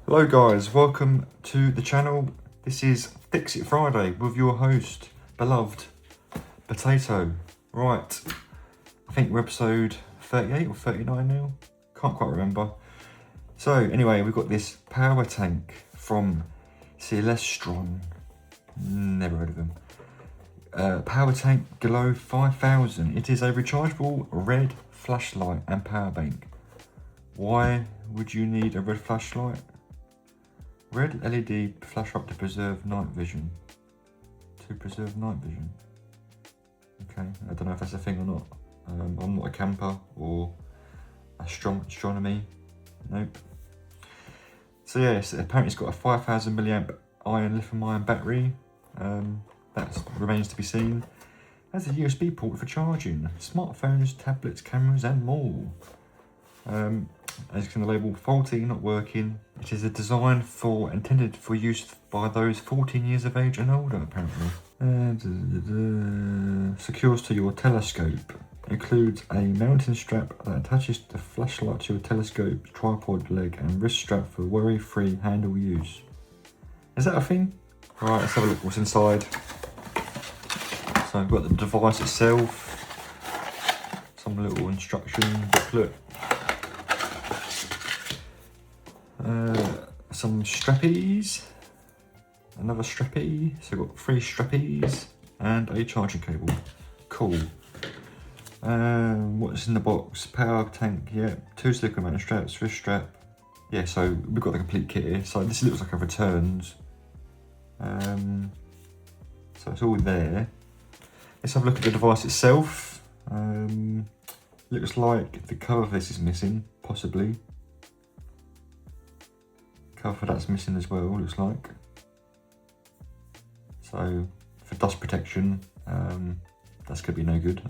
Hello guys, welcome to the channel. This is Fix It Friday with your host, beloved Potato. Right, I think we're episode 38 or 39 now, can't quite remember. So anyway, we've got this power tank from Celestron, never heard of them. Power tank Glow 5000. It is a rechargeable red flashlight and power bank. Why would you need a red flashlight? Red LED flashlight to preserve night vision. Okay, I don't know if that's a thing or not. I'm not a camper or astronomy. Nope. So yes, apparently it's got a 5000 milliamp iron lithium-ion battery. That remains to be seen. Has a USB port for charging smartphones, tablets, cameras, and more. As you can label, faulty, not working. It is a design intended for use by those 14 years of age and older, apparently. Secures to your telescope. Includes a mounting strap that attaches the flashlight to your telescope, tripod leg, and wrist strap for worry-free handle use. Is that a thing? Alright, let's have a look what's inside. So I've got the device itself, some little instruction booklet. Some strappies, another strappy, so we've got 3 strappies and a charging cable. Cool. What's in the box? Power tank, yeah, 2 silicone mounting straps, wrist strap. Yeah, so we've got the complete kit here. So this looks like a returns. So it's all there. Let's have a look at the device itself. Looks like the cover for this is missing, possibly. Cover that's missing as well, looks like. So for dust protection, that's gonna be no good.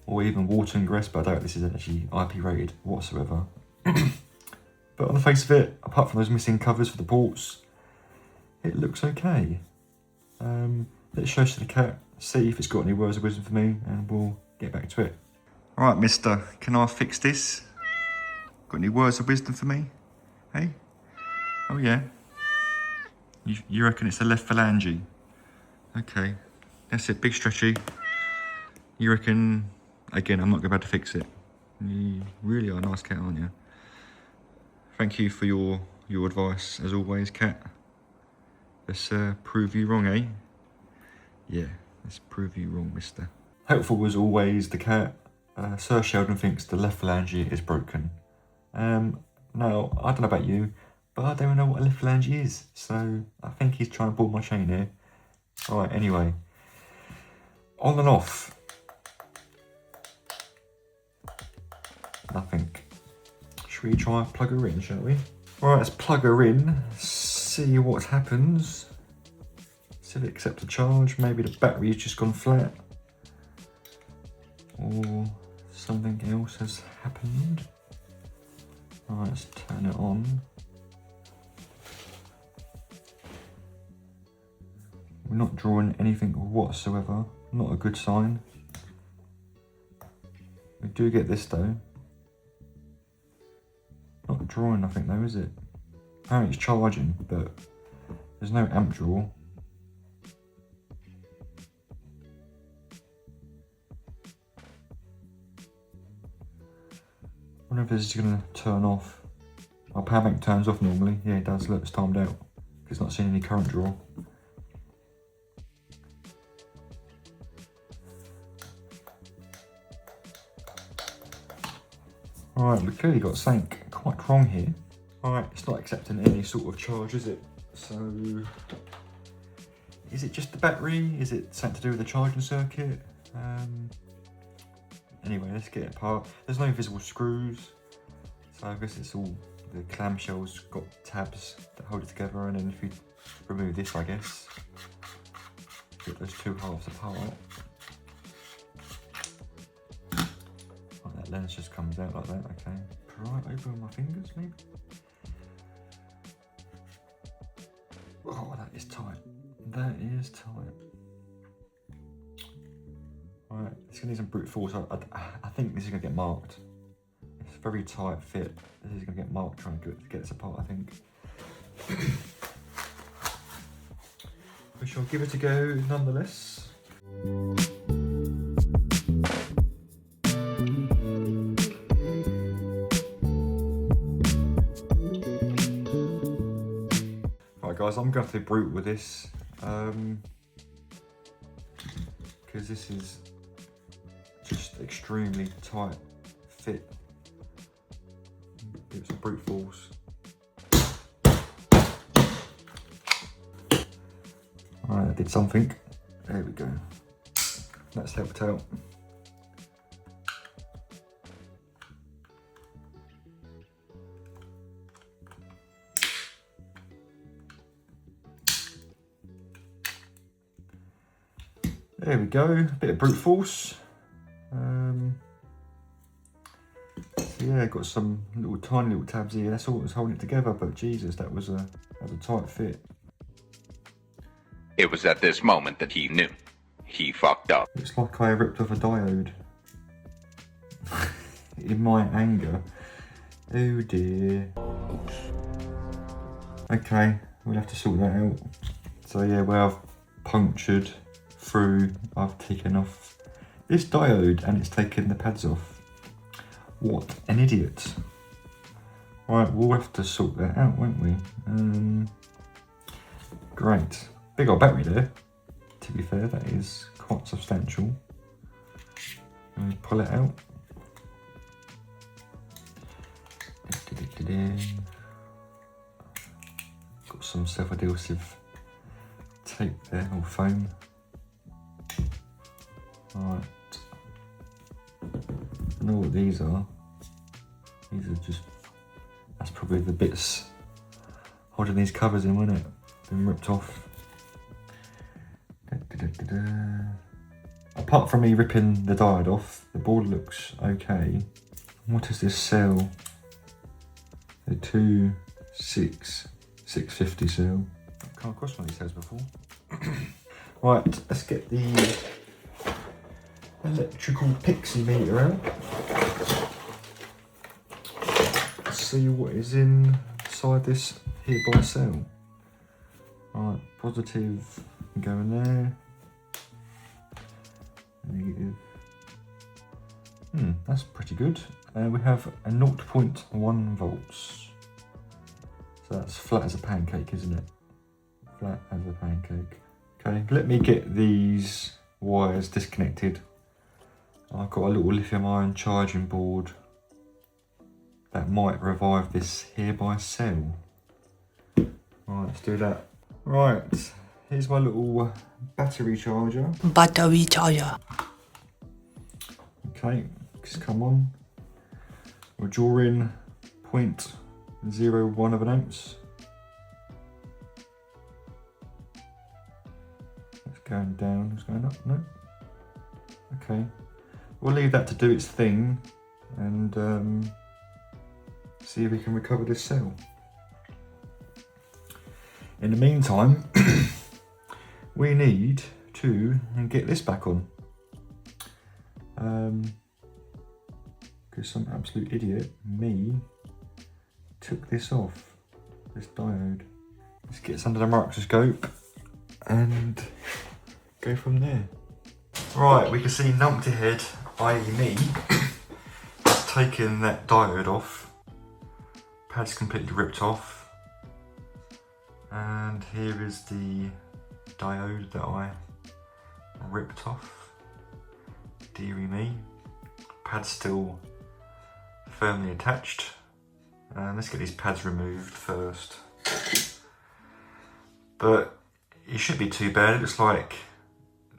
Or even water ingress, but I doubt this is actually IP rated whatsoever. But on the face of it, apart from those missing covers for the ports, it looks okay. Let's show to the cat, see if it's got any words of wisdom for me, and we'll get back to it. All right, mister, can I fix this? Got any words of wisdom for me? Hey? Oh yeah. You reckon it's the left phalange? Okay. That's it, big stretchy. You reckon, again, I'm not going to be able to fix it. You really are a nice cat, aren't you? Thank you for your advice, as always, cat. Let's prove you wrong, eh? Yeah, let's prove you wrong, mister. Helpful as always, the cat. Sir Sheldon thinks the left phalange is broken. Now, I don't know about you, but I don't know what a left phalange is, so I think he's trying to pull my chain here. Alright, anyway. On and off. Nothing. Should we try and plug her in, shall we? Alright, let's plug her in, see what happens. See if it accepts a charge. Maybe the battery's just gone flat. Or something else has happened. Alright, let's turn it on. We're not drawing anything whatsoever. Not a good sign. We do get this though. Not drawing nothing though, is it? Apparently it's charging, but there's no amp draw. I wonder if this is going to turn off. Our power bank turns off normally. Yeah, it does. Look, it's timed out. It's not seeing any current draw. Alright, we've clearly got something quite wrong here. Alright, it's not accepting any sort of charge, is it? So, is it just the battery? Is it something to do with the charging circuit? Anyway, let's get it apart. There's no visible screws, so I guess it's all the clamshells got tabs that hold it together, and then if you remove this, I guess, get those 2 halves apart. Right, that lens just comes out like that, okay. Pry it open with my fingers, maybe? Oh, that is tight. That is tight. Alright, it's gonna need some brute force. I think this is gonna get marked. very tight fit. This is going to get Mark trying to get this apart, I think. We shall give it a go nonetheless. Right guys, I'm going to be brute with this. Because this is just extremely tight fit. It's a brute force. Alright, I did something. There we go. That's helped out. There we go, a bit of brute force. So yeah, got some tiny little tabs here. That's all that was holding it together, but Jesus, that was a tight fit. It was at this moment that he knew. He fucked up. Looks like I ripped off a diode. In my anger. Oh dear. Oops. Okay, we'll have to sort that out. So yeah, where I've punctured through, I've taken off this diode and it's taken the pads off. What an idiot. Right, we'll have to sort that out, won't we? Great. Big old battery there. To be fair, that is quite substantial. Let me pull it out. Got some self-adhesive tape there, or foam. Right. I know what these are. These are just, that's probably the bits holding these covers in, wasn't it? Been ripped off. Apart from me ripping the diode off, the board looks okay. What is this cell? The 650 cell. I've come across one of these cells before. Right, let's get the electrical pixie meter out. Let's see what is inside this hereby cell. Right, positive going there. Negative. That's pretty good. We have a 0.1 volts. So that's flat as a pancake, isn't it? Flat as a pancake. Okay, let me get these wires disconnected. I've got a little lithium ion charging board that might revive this hereby cell. Right, let's do that. Right, here's my little battery charger. Battery charger. Okay, just come on. We're drawing 0.01 of an amps. It's going down, it's going up, no? Okay, we'll leave that to do its thing and see if we can recover this cell. In the meantime, we need to get this back on. Because some absolute idiot, me, took this off, this diode. Let's get this under the microscope and go from there. Right, we can see numpty head, i.e. me, has taken that diode off. Pad's completely ripped off. And here is the diode that I ripped off. Deary me. Pad's still firmly attached. Let's get these pads removed first. But it shouldn't be too bad. It looks like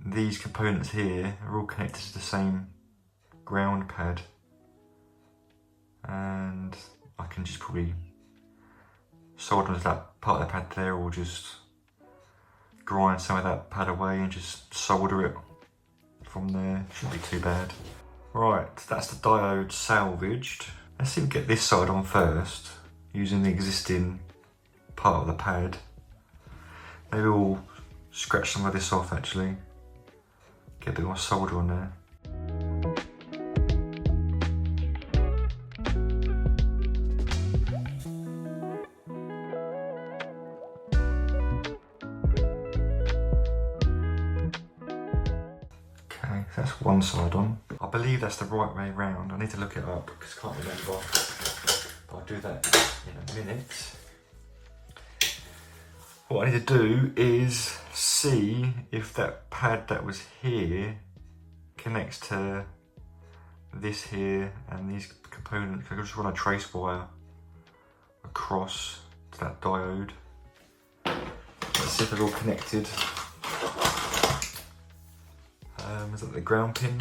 these components here are all connected to the same ground pad. And I can just probably solder to that part of the pad there, or just grind some of that pad away and just solder it from there. Shouldn't be too bad. Right, that's the diode salvaged. Let's see if we get this side on first, using the existing part of the pad. Maybe we'll scratch some of this off actually. Get a bit more solder on there. That's one side on. I believe that's the right way round. I need to look it up because I can't remember. But I'll do that in a minute. What I need to do is see if that pad that was here connects to this here and these components. I just run a trace wire across to that diode. Let's see if they're all connected. Is that the ground pin?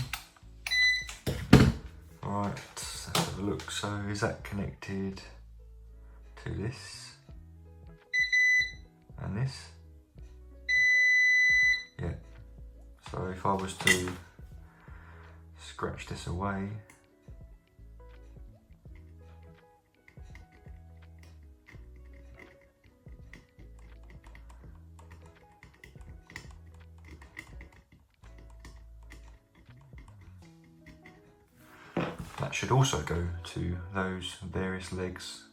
Alright, let's have a look. So is that connected to this? And this? Yeah. So if I was to scratch this away, that should also go to those various legs.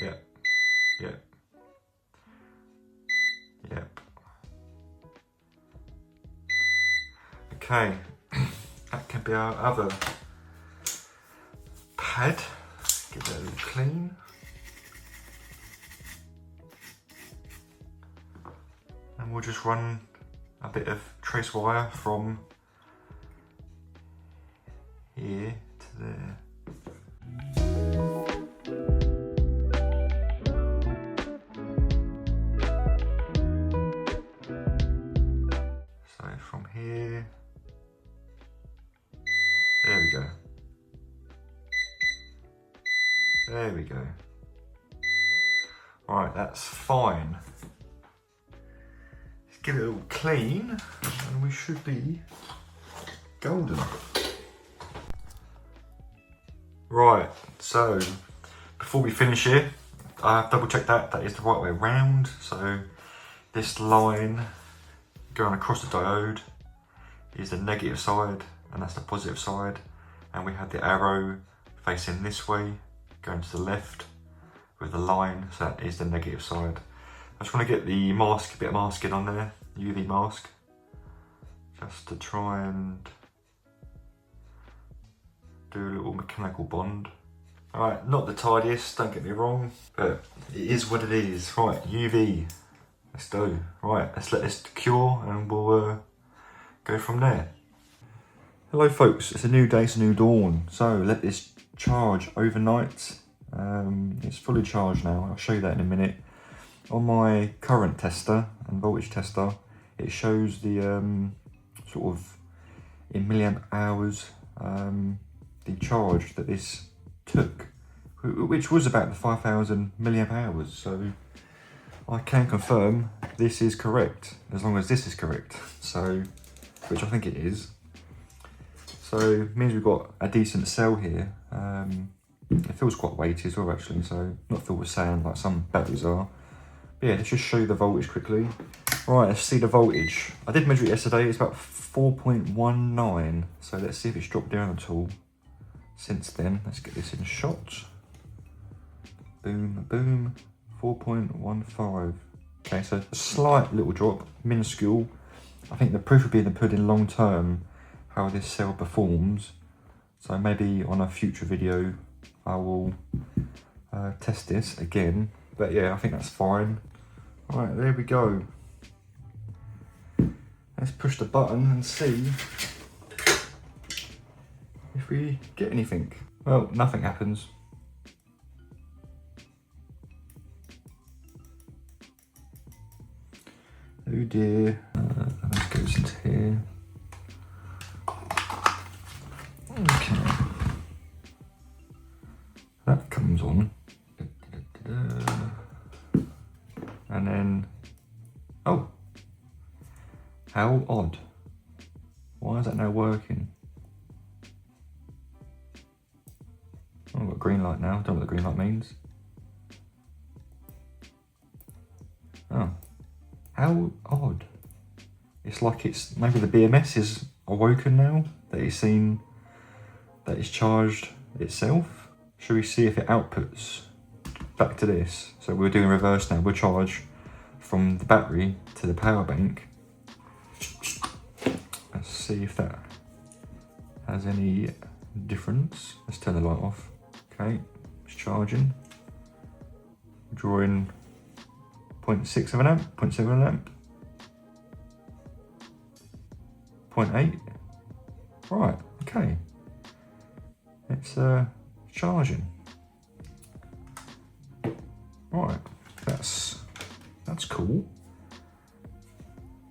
Yep, yep, yep. Okay, that can be our other pad. Give that a little clean. And we'll just run a bit of trace wire from here to there. So from here, there we go. There we go. Alright, that's fine. Let's give it a little clean and we should be golden. Right, so before we finish here, I've double checked that is the right way round. So this line going across the diode is the negative side and that's the positive side. And we have the arrow facing this way, going to the left with the line, so that is the negative side. I just want to get the mask, a bit of masking on there, UV mask, just to try and do a little mechanical bond. Alright, not the tidiest, don't get me wrong, but it is what it is. Right, UV, let's do. Right, let's let this cure and we'll go from there. Hello folks, it's a new day, it's a new dawn. So let this charge overnight. It's fully charged now, I'll show you that in a minute. On my current tester and voltage tester, it shows the sort of in milliamp hours the charge that this took, which was about the 5,000 milliamp hours. So I can confirm this is correct, as long as this is correct. So, which I think it is. So it means we've got a decent cell here. It feels quite weighty as well actually, so not filled with sand like some batteries are. But yeah, let's just show you the voltage quickly. Right, let's see the voltage. I did measure it yesterday, it's about 4.19. So let's see if it's dropped down at all since then. Let's get this in shot. Boom, boom, 4.15. Okay, so a slight little drop, minuscule. I think the proof will be in the pudding long term, how this cell performs. So maybe on a future video, I will test this again. But yeah, I think that's fine. Right, there we go. Let's push the button and see if we get anything. Well, nothing happens. Oh dear. Let's go into here. Okay. That comes on. And then, oh, how odd. Why is that now working? Oh, I've got a green light now. Don't know what the green light means. Oh, how odd. It's like it's, maybe the BMS is awoken now, that it's seen that it's charged itself. Should we see if it outputs back to this? So we're doing reverse now. We'll charge from the battery to the power bank. see if that has any difference. Let's turn the light off. Okay, it's charging. Drawing 0.6 of an amp, 0.7 of an amp, 0.8. Right, okay. It's charging. Right, that's cool.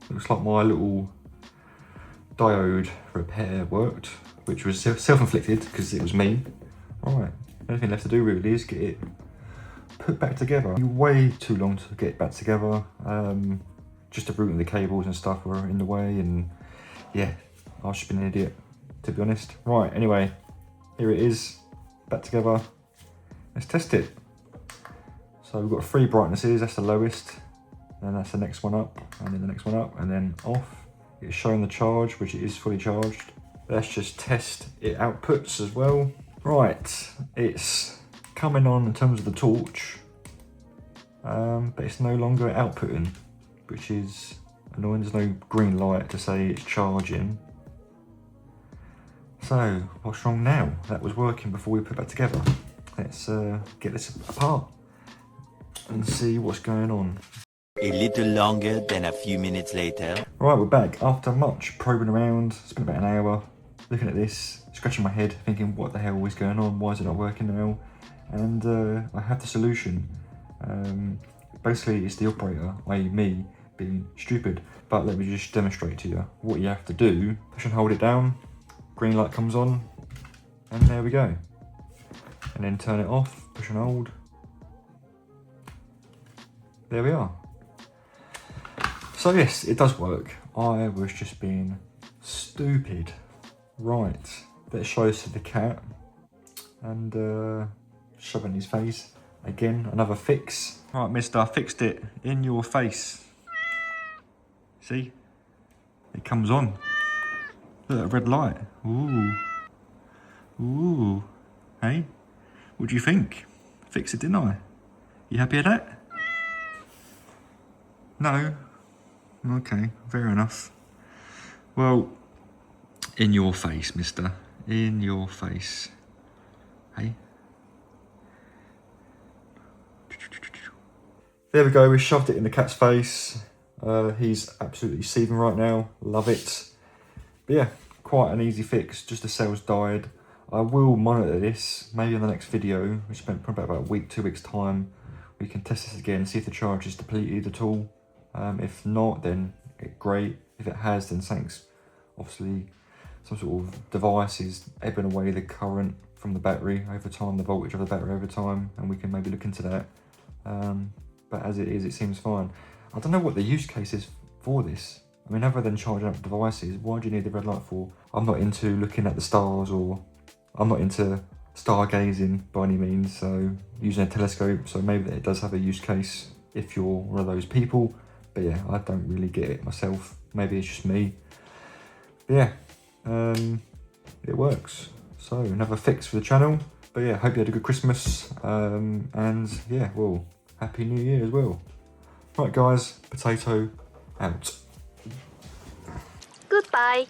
Looks like my little diode repair worked, which was self-inflicted because it was me. Right, anything left to do really is get it put back together. Way too long to get it back together. Just uprooting the cables and stuff were in the way, and yeah, I've just been an idiot, to be honest. Right, anyway, here it is, back together. Let's test it. So we've got 3 brightnesses, that's the lowest, and that's the next one up, and then the next one up, and then off. It's showing the charge, which it is fully charged. Let's just test it outputs as well. Right, it's coming on in terms of the torch, but it's no longer outputting, which is annoying. There's no green light to say it's charging. So what's wrong now? That was working before we put it back together. Let's get this apart and see what's going on. A little longer than a few minutes later. Right, we're back after much probing around. It's been about an hour looking at this, scratching my head, thinking what the hell is going on? Why is it not working now? And I have the solution. Basically, it's the operator, i.e. me, being stupid. But let me just demonstrate to you. What you have to do, push and hold it down, green light comes on, and there we go. And then turn it off, push and hold. There we are. So yes, it does work. I was just being stupid. Right, let's show this to the cat and shove it in his face. Again, another fix. Right, mister, I fixed it in your face. See? It comes on. Look, a red light. Ooh. Ooh. Hey? What do you think? Fixed it, didn't I? You happy with that? No? Okay, fair enough. Well, in your face, mister. In your face. Hey? There we go, we shoved it in the cat's face. He's absolutely seething right now. Love it. But yeah, quite an easy fix, just the cells died. I will monitor this, maybe in the next video, which spent probably about a week, 2 weeks time. We can test this again, see if the charge is depleted at all. If not, then great. If it has, then thanks. Obviously, some sort of device is ebbing away the current from the battery over time, the voltage of the battery over time, and we can maybe look into that. But as it is, it seems fine. I don't know what the use case is for this. I mean, other than charging up devices, why do you need the red light for? I'm not into looking at the stars, or I'm not into stargazing by any means, so using a telescope, so maybe it does have a use case if you're one of those people. But yeah, I don't really get it myself. Maybe it's just me. But yeah, it works. So another fix for the channel. But yeah, hope you had a good Christmas. And yeah, well, Happy New Year as well. Right guys, potato out. Goodbye.